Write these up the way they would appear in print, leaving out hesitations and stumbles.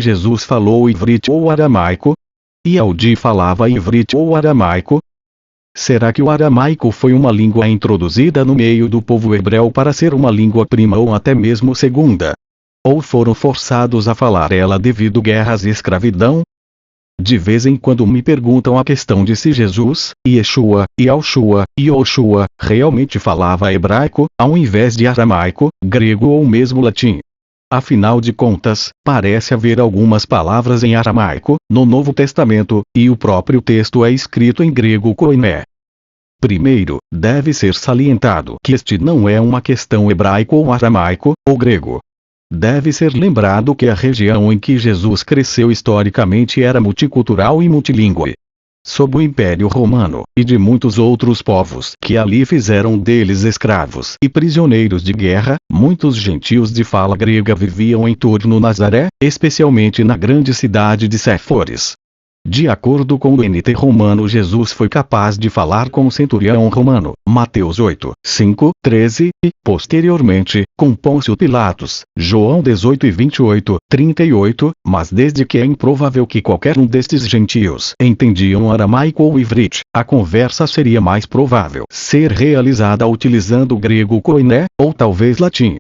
Jesus falou ivrite ou aramaico? E Aldi falava ivrite ou aramaico? Será que o aramaico foi uma língua introduzida no meio do povo hebreu para ser uma língua prima ou até mesmo segunda? Ou foram forçados a falar ela devido guerras e escravidão? De vez em quando me perguntam a questão de se Jesus, Yeshua, Yahushua, Yoshua, realmente falava hebraico, ao invés de aramaico, grego ou mesmo latim. Afinal de contas, parece haver algumas palavras em aramaico, no Novo Testamento, e o próprio texto é escrito em grego koiné. Primeiro, deve ser salientado que este não é uma questão hebraico ou aramaico, ou grego. Deve ser lembrado que a região em que Jesus cresceu historicamente era multicultural e multilingüe. Sob o Império Romano, e de muitos outros povos que ali fizeram deles escravos e prisioneiros de guerra, muitos gentios de fala grega viviam em torno de Nazaré, especialmente na grande cidade de Séforis. De acordo com o NT romano, Jesus foi capaz de falar com o centurião romano, Mateus 8, 5, 13, e, posteriormente, com Pôncio Pilatos, João 18 e 28, 38, mas desde que é improvável que qualquer um destes gentios entendiam aramaico ou ivrite, a conversa seria mais provável ser realizada utilizando o grego koiné, ou talvez latim.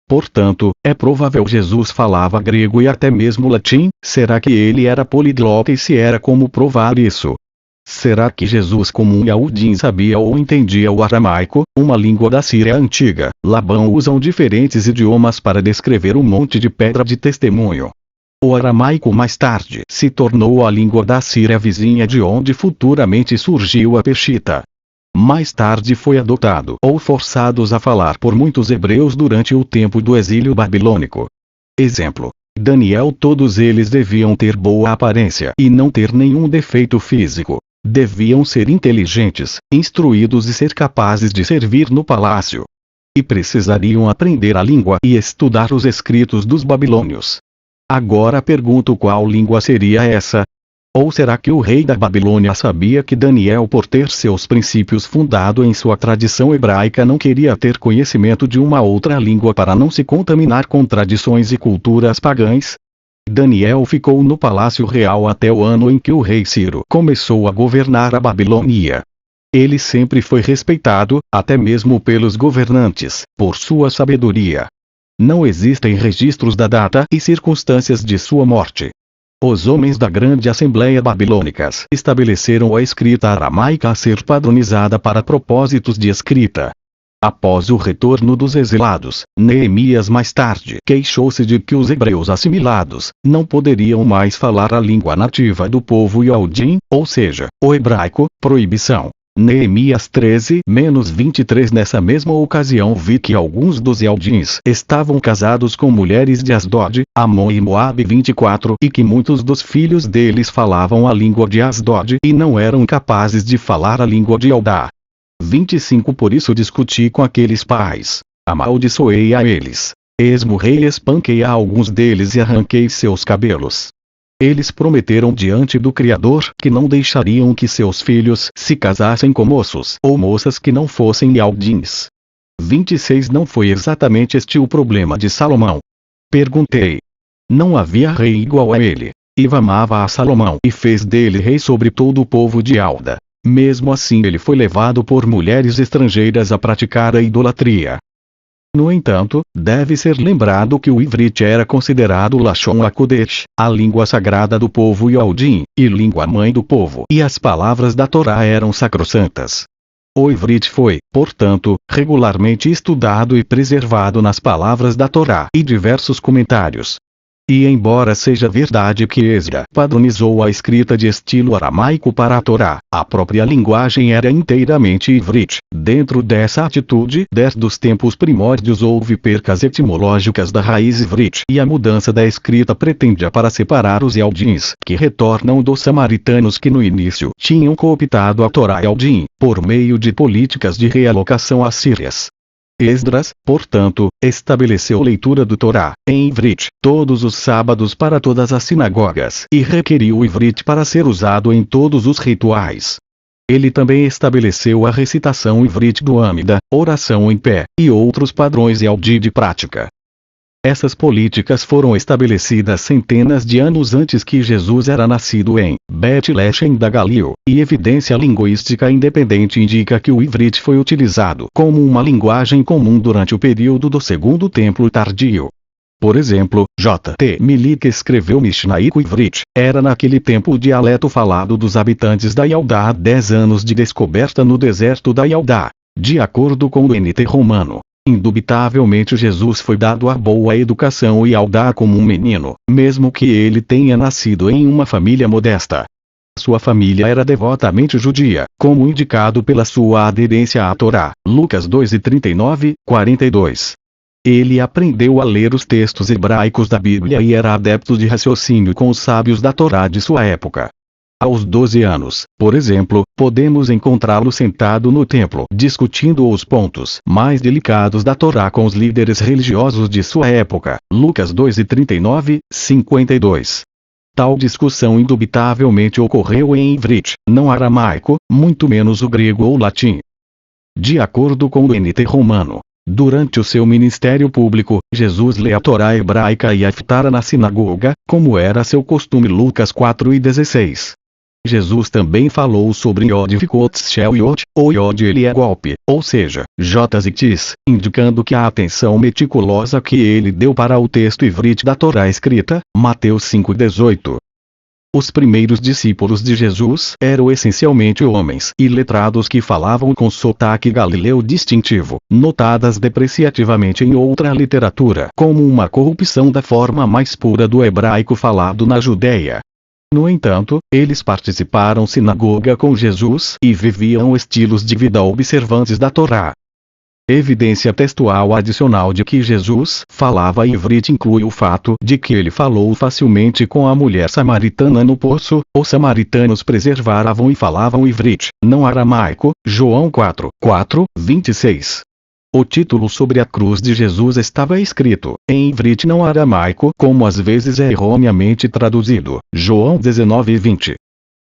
Portanto, é provável Jesus falava grego e até mesmo latim. Será que ele era poliglota e se era como provar isso? Será que Jesus como um Yahudim sabia ou entendia o aramaico, uma língua da Síria antiga? Labão usam diferentes idiomas para descrever um monte de pedra de testemunho. O aramaico mais tarde se tornou a língua da Síria vizinha de onde futuramente surgiu a peshita. Mais tarde foi adotado ou forçados a falar por muitos hebreus durante o tempo do exílio babilônico. Exemplo: Daniel. Todos eles deviam ter boa aparência e não ter nenhum defeito físico. Deviam ser inteligentes, instruídos e ser capazes de servir no palácio. E precisariam aprender a língua e estudar os escritos dos babilônios. Agora pergunto, qual língua seria essa? Ou será que o rei da Babilônia sabia que Daniel, por ter seus princípios fundado em sua tradição hebraica, não queria ter conhecimento de uma outra língua para não se contaminar com tradições e culturas pagãs? Daniel ficou no palácio real até o ano em que o rei Ciro começou a governar a Babilônia. Ele sempre foi respeitado, até mesmo pelos governantes, por sua sabedoria. Não existem registros da data e circunstâncias de sua morte. Os homens da grande assembleia babilônicas estabeleceram a escrita aramaica a ser padronizada para propósitos de escrita. Após o retorno dos exilados, Neemias mais tarde queixou-se de que os hebreus assimilados não poderiam mais falar a língua nativa do povo Yahudim, ou seja, o hebraico. Proibição. Neemias 13-23. Nessa mesma ocasião vi que alguns dos Yahudins estavam casados com mulheres de Asdod, Amon e Moabe 24, e que muitos dos filhos deles falavam a língua de Asdod e não eram capazes de falar a língua de Eldá. 25. Por isso discuti com aqueles pais. Amaldiçoei a eles. Esmurrei e espanquei a alguns deles e arranquei seus cabelos. Eles prometeram diante do Criador que não deixariam que seus filhos se casassem com moços ou moças que não fossem Yahudins. 26. Não foi exatamente este o problema de Salomão? Perguntei. Não havia rei igual a ele. Iva amava a Salomão e fez dele rei sobre todo o povo de Alda. Mesmo assim ele foi levado por mulheres estrangeiras a praticar a idolatria. No entanto, deve ser lembrado que o ivrite era considerado Lashon HaKodesh, a língua sagrada do povo Yahudim, e língua mãe do povo, e as palavras da Torá eram sacrossantas. O ivrite foi, portanto, regularmente estudado e preservado nas palavras da Torá e diversos comentários. E embora seja verdade que Esdra padronizou a escrita de estilo aramaico para a Torá, a própria linguagem era inteiramente ivrite. Dentro dessa atitude, desde os tempos primórdios houve percas etimológicas da raiz ivrite, e a mudança da escrita pretendia para separar os Yahudins, que retornam dos samaritanos que no início tinham cooptado a Torá Yahudim, por meio de políticas de realocação assírias. Esdras, portanto, estabeleceu leitura do Torá, em ivrite, todos os sábados para todas as sinagogas e requeriu o ivrite para ser usado em todos os rituais. Ele também estabeleceu a recitação ivrite do Âmida, oração em pé, e outros padrões Yahudi de prática. Essas políticas foram estabelecidas centenas de anos antes que Jesus era nascido em Betlehem da Galiléia, e evidência linguística independente indica que o ivrit foi utilizado como uma linguagem comum durante o período do Segundo Templo Tardio. Por exemplo, J. T. Milik escreveu Mishnaico Ivrit, era naquele tempo o dialeto falado dos habitantes da Yaldá há 10 anos de descoberta no deserto da Yaldá. De acordo com o NT romano, indubitavelmente Jesus foi dado a boa educação e Yaldá como um menino, mesmo que ele tenha nascido em uma família modesta. Sua família era devotamente judia, como indicado pela sua aderência à Torá, Lucas 2:39, 42. Ele aprendeu a ler os textos hebraicos da Bíblia e era adepto de raciocínio com os sábios da Torá de sua época. Aos 12 anos, por exemplo, podemos encontrá-lo sentado no templo discutindo os pontos mais delicados da Torá com os líderes religiosos de sua época, Lucas 2:39, 52. Tal discussão indubitavelmente ocorreu em ivrit, não aramaico, muito menos o grego ou latim. De acordo com o NT romano, durante o seu ministério público, Jesus lê a Torá hebraica e a Haftara na sinagoga, como era seu costume, Lucas 4:16. Jesus também falou sobre Yod Vikotz Shel Yod, ou Yod ele é golpe, ou seja, Jotas e Tis, indicando que a atenção meticulosa que ele deu para o texto ivrit da Torá escrita, Mateus 5:18. Os primeiros discípulos de Jesus eram essencialmente homens iletrados que falavam com sotaque galileu distintivo, notadas depreciativamente em outra literatura como uma corrupção da forma mais pura do hebraico falado na Judéia. No entanto, eles participaram sinagoga com Jesus e viviam estilos de vida observantes da Torá. Evidência textual adicional de que Jesus falava ivrit inclui o fato de que ele falou facilmente com a mulher samaritana no poço. Os samaritanos preservavam e falavam ivrit, não aramaico, João 4:26. O título sobre a cruz de Jesus estava escrito em ivrit não aramaico, como às vezes é erroneamente traduzido, João 19:20.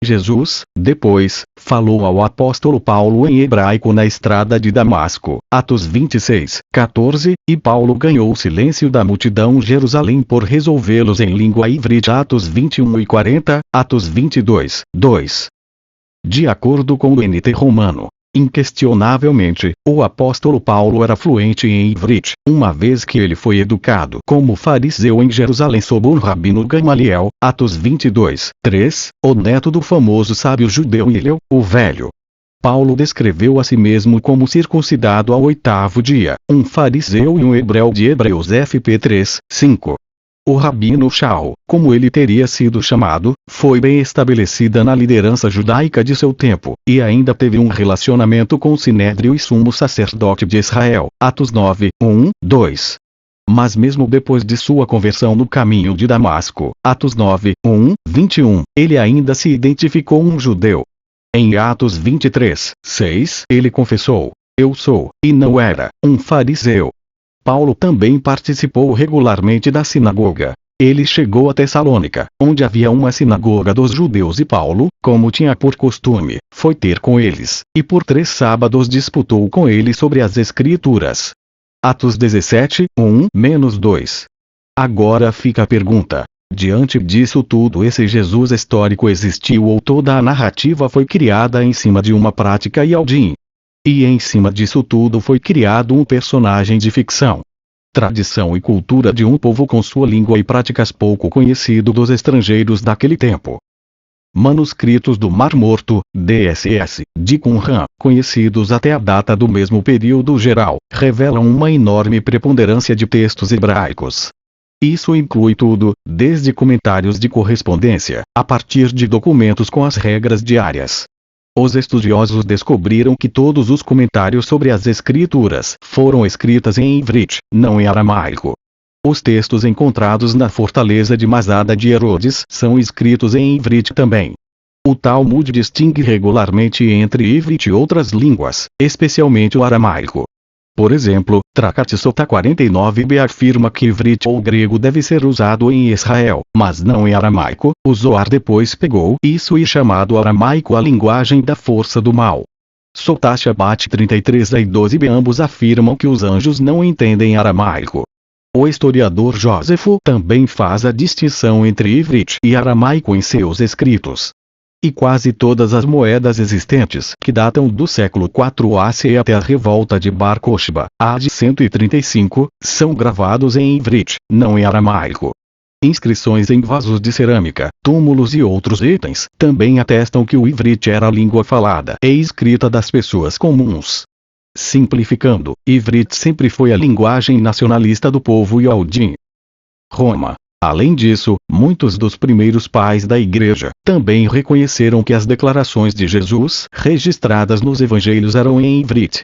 Jesus, depois, falou ao apóstolo Paulo em hebraico na estrada de Damasco, Atos 26:14, e Paulo ganhou o silêncio da multidão em Jerusalém por resolvê-los em língua ivrit, Atos 21:40, Atos 22:2. De acordo com o NT romano, inquestionavelmente, o apóstolo Paulo era fluente em ivrit, uma vez que ele foi educado como fariseu em Jerusalém sob o rabino Gamaliel, Atos 22:3, o neto do famoso sábio judeu Hilel, o Velho. Paulo descreveu a si mesmo como circuncidado ao 8º dia, um fariseu e um hebreu de Hebreus FP 3:5. O rabino Shaul, como ele teria sido chamado, foi bem estabelecida na liderança judaica de seu tempo, e ainda teve um relacionamento com o Sinédrio e sumo sacerdote de Israel, Atos 9:1-2. Mas mesmo depois de sua conversão no caminho de Damasco, Atos 9:1-21, ele ainda se identificou um judeu. Em Atos 23:6, ele confessou: "Eu sou, e não era, um fariseu." Paulo também participou regularmente da sinagoga. Ele chegou a Tessalônica, onde havia uma sinagoga dos judeus e Paulo, como tinha por costume, foi ter com eles, e por 3 sábados disputou com eles sobre as Escrituras. Atos 17:1-2. Agora fica a pergunta: diante disso tudo, esse Jesus histórico existiu ou toda a narrativa foi criada em cima de uma prática Yaldim? E em cima disso tudo foi criado um personagem de ficção. Tradição e cultura de um povo com sua língua e práticas pouco conhecido dos estrangeiros daquele tempo. Manuscritos do Mar Morto, DSS, de Qumran, conhecidos até a data do mesmo período geral, revelam uma enorme preponderância de textos hebraicos. Isso inclui tudo, desde comentários de correspondência, a partir de documentos com as regras diárias. Os estudiosos descobriram que todos os comentários sobre as Escrituras foram escritas em ivrit, não em aramaico. Os textos encontrados na fortaleza de Masada de Herodes são escritos em ivrit também. O Talmud distingue regularmente entre ivrit e outras línguas, especialmente o aramaico. Por exemplo, Tractate Sotá 49b afirma que ivrit ou grego deve ser usado em Israel, mas não em aramaico. O Zohar depois pegou isso e chamado aramaico a linguagem da força do mal. Sotá Shabbat 33a e 12b ambos afirmam que os anjos não entendem aramaico. O historiador Jósefo também faz a distinção entre ivrit e aramaico em seus escritos. E quase todas as moedas existentes, que datam do século IV AC até a revolta de Bar Kokhba, AD 135, são gravados em ivrit, não em aramaico. Inscrições em vasos de cerâmica, túmulos e outros itens também atestam que o ivrit era a língua falada e escrita das pessoas comuns. Simplificando, ivrit sempre foi a linguagem nacionalista do povo Yahudi. Roma. Além disso, muitos dos primeiros pais da Igreja também reconheceram que as declarações de Jesus registradas nos evangelhos eram em ivrit.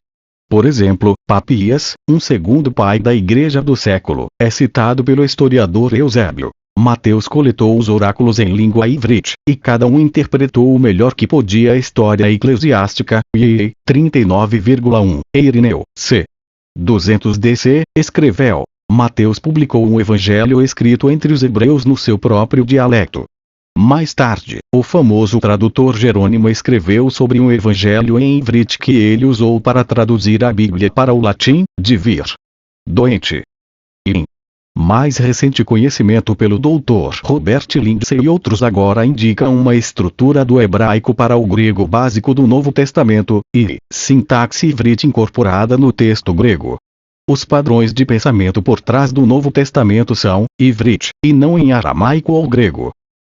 Por exemplo, Papias, um segundo pai da Igreja do século, é citado pelo historiador Eusébio. Mateus coletou os oráculos em língua ivrit, e cada um interpretou o melhor que podia a história eclesiástica, e 39,1. Irineu, c. 200 DC, escreveu. Mateus publicou um evangelho escrito entre os hebreus no seu próprio dialecto. Mais tarde, o famoso tradutor Jerônimo escreveu sobre um evangelho em ivrit que ele usou para traduzir a Bíblia para o latim, de vir. Doente. E mais recente conhecimento pelo Dr. Robert Lindsay e outros agora indicam uma estrutura do hebraico para o grego básico do Novo Testamento, e sintaxe ivrit incorporada no texto grego. Os padrões de pensamento por trás do Novo Testamento são ivrit, e não em aramaico ou grego.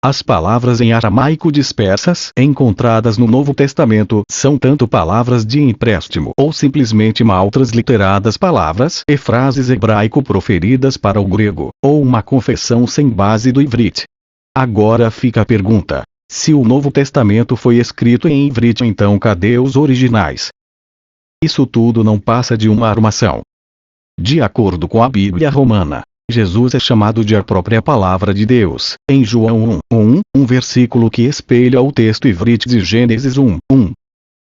As palavras em aramaico dispersas encontradas no Novo Testamento são tanto palavras de empréstimo ou simplesmente mal transliteradas palavras e frases hebraico proferidas para o grego, ou uma confessão sem base do ivrit. Agora fica a pergunta: se o Novo Testamento foi escrito em ivrit, então cadê os originais? Isso tudo não passa de uma armação. De acordo com a Bíblia Romana, Jesus é chamado de a própria palavra de Deus, em João 1, um versículo que espelha o texto ivrit de Gênesis 1, 1.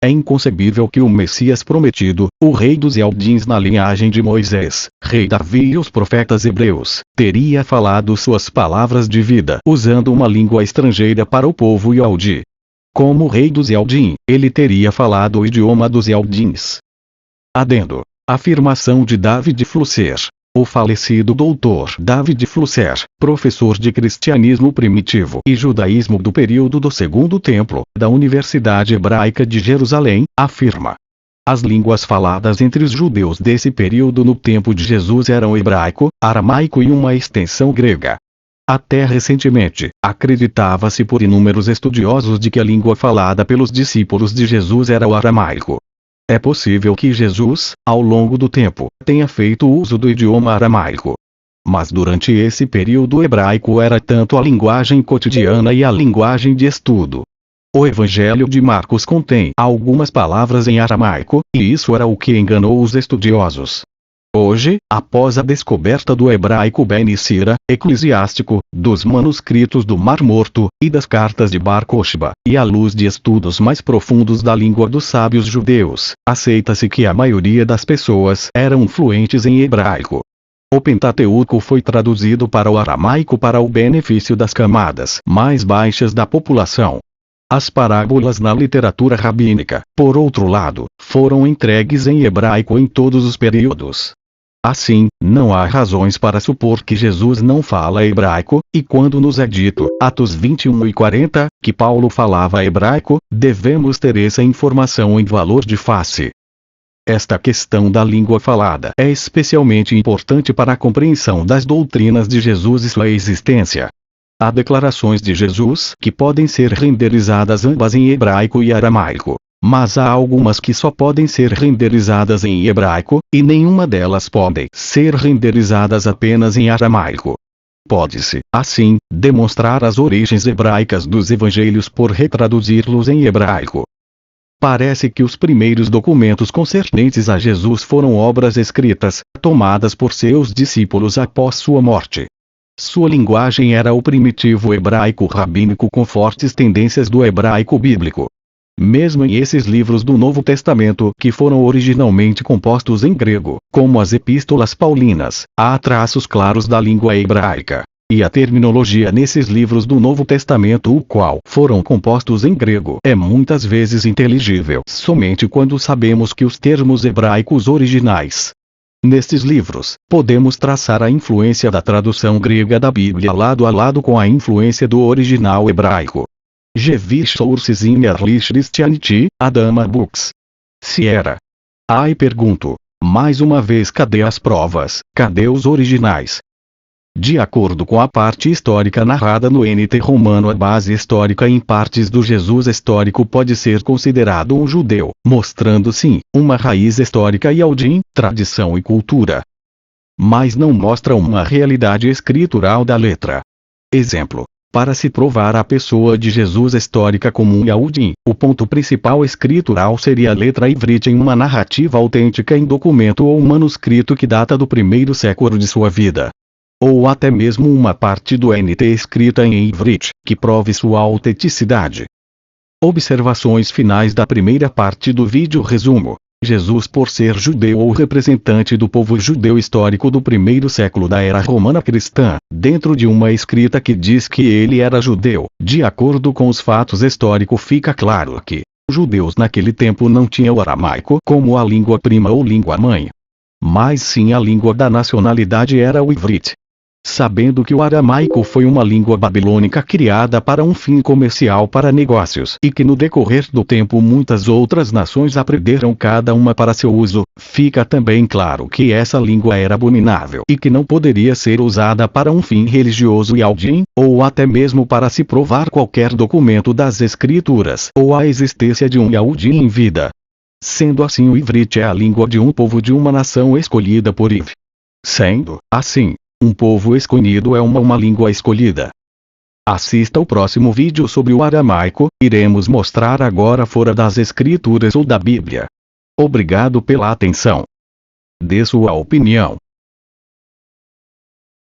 É inconcebível que o Messias prometido, o rei dos Eldins na linhagem de Moisés, rei Davi e os profetas hebreus, teria falado suas palavras de vida usando uma língua estrangeira para o povo Yahudi. Como rei dos Eldim, ele teria falado o idioma dos Eldins. Adendo. Afirmação de David Flusser. O falecido Dr. David Flusser, professor de cristianismo primitivo e judaísmo do período do Segundo Templo, da Universidade Hebraica de Jerusalém, afirma: as línguas faladas entre os judeus desse período no tempo de Jesus eram hebraico, aramaico e uma extensão grega. Até recentemente, acreditava-se por inúmeros estudiosos de que a língua falada pelos discípulos de Jesus era o aramaico. É possível que Jesus, ao longo do tempo, tenha feito uso do idioma aramaico. Mas durante esse período o hebraico era tanto a linguagem cotidiana e a linguagem de estudo. O Evangelho de Marcos contém algumas palavras em aramaico, e isso era o que enganou os estudiosos. Hoje, após a descoberta do hebraico Bene Sira, eclesiástico, dos manuscritos do Mar Morto, e das cartas de Bar Kokhba, e à luz de estudos mais profundos da língua dos sábios judeus, aceita-se que a maioria das pessoas eram fluentes em hebraico. O Pentateuco foi traduzido para o aramaico para o benefício das camadas mais baixas da população. As parábolas na literatura rabínica, por outro lado, foram entregues em hebraico em todos os períodos. Assim, não há razões para supor que Jesus não fala hebraico, e quando nos é dito, Atos 21 e 40, que Paulo falava hebraico, devemos ter essa informação em valor de face. Esta questão da língua falada é especialmente importante para a compreensão das doutrinas de Jesus e sua existência. Há declarações de Jesus que podem ser renderizadas ambas em hebraico e aramaico. Mas há algumas que só podem ser renderizadas em hebraico, e nenhuma delas pode ser renderizadas apenas em aramaico. Pode-se, assim, demonstrar as origens hebraicas dos evangelhos por retraduzi-los em hebraico. Parece que os primeiros documentos concernentes a Jesus foram obras escritas, tomadas por seus discípulos após sua morte. Sua linguagem era o primitivo hebraico rabínico com fortes tendências do hebraico bíblico. Mesmo em esses livros do Novo Testamento que foram originalmente compostos em grego, como as epístolas paulinas, há traços claros da língua hebraica. E a terminologia nesses livros do Novo Testamento, o qual foram compostos em grego, é muitas vezes inteligível somente quando sabemos que os termos hebraicos originais Nestes livros, podemos traçar a influência da tradução grega da Bíblia lado a lado com a influência do original hebraico. Jewish Sources in Early Christianity, Adama Books. Sierra. Aí pergunto, mais uma vez, cadê as provas, cadê os originais? De acordo com a parte histórica narrada no NT romano, a base histórica em partes do Jesus histórico pode ser considerado um judeu, mostrando sim, uma raiz histórica e Aldim, tradição e cultura. Mas não mostra uma realidade escritural da letra. Exemplo. Para se provar a pessoa de Jesus histórica como um Yahudim, o ponto principal escritural seria a letra ivrite em uma narrativa autêntica em documento ou manuscrito que data do primeiro século de sua vida. Ou até mesmo uma parte do NT escrita em ivrite, que prove sua autenticidade. Observações finais da primeira parte do vídeo resumo. Jesus, por ser judeu ou representante do povo judeu histórico do primeiro século da era romana cristã, dentro de uma escrita que diz que ele era judeu, de acordo com os fatos históricos fica claro que os judeus naquele tempo não tinham o aramaico como a língua prima ou língua mãe. Mas sim a língua da nacionalidade era o ivrite. Sabendo que o aramaico foi uma língua babilônica criada para um fim comercial para negócios e que no decorrer do tempo muitas outras nações aprenderam cada uma para seu uso, fica também claro que essa língua era abominável e que não poderia ser usada para um fim religioso e Aldim, ou até mesmo para se provar qualquer documento das escrituras ou a existência de um Yahudim em vida. Sendo assim, o ivrite é a língua de um povo de uma nação escolhida por Iv. Sendo assim, um povo escolhido é uma língua escolhida. Assista o próximo vídeo sobre o aramaico, iremos mostrar agora fora das escrituras ou da Bíblia. Obrigado pela atenção. Dê sua opinião.